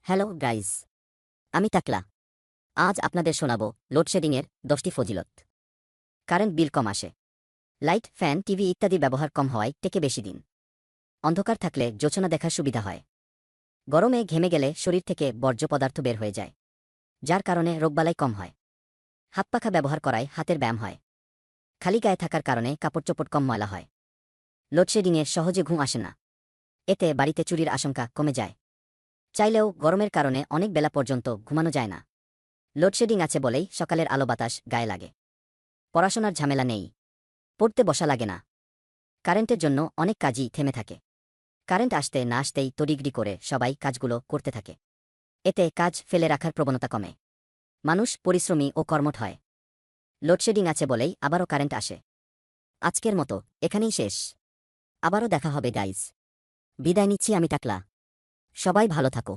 Hello guys, আমি তাকলা। আজ আপনাদের শোনাব লোডশেডিংয়ের 10টি ফজিলত। কারেন্ট বিল কম আসে। লাইট, ফ্যান, টিভি ইত্যাদি ব্যবহার কম হওয়ায় টেকে বেশি দিন। অন্ধকার থাকলে জোছনা দেখার সুবিধা হয়। গরমে ঘেমে গেলে শরীর থেকে বর্জ্য পদার্থ বের হয়ে যায়, যার কারণে রোগবালাই কম হয়। হাত পাখা ব্যবহার করায় হাতের ব্যায়াম হয়। খালি গায়ে থাকার কারণে কাপড়চোপড় কম ময়লা হয়। লোডশেডিংয়ে সহজে ঘুম আসে না। এতে বাড়িতে চুরির আশঙ্কা কমে যায়। চাইলেও গরমের কারণে অনেক বেলা পর্যন্ত ঘুমানো যায় না। লোডশেডিং আছে বলেই সকালের আলো বাতাস গায়ে লাগে। পড়াশোনার ঝামেলা নেই। পড়তে বসা লাগে না। কারেন্টের জন্য অনেক কাজই থেমে থাকে। কারেন্ট আসতে না আসতেই তড়িগড়ি করে সবাই কাজগুলো করতে থাকে। এতে কাজ ফেলে রাখার প্রবণতা কমে। মানুষ পরিশ্রমী ও কর্মঠ হয়। লোডশেডিং আছে বলেই আবারও কারেন্ট আসে। আজকের মতো এখানেই শেষ। আবারও দেখা হবে গাইজ। বিদায় নিচ্ছি আমি টাকলা। সবাই ভালো থাকো।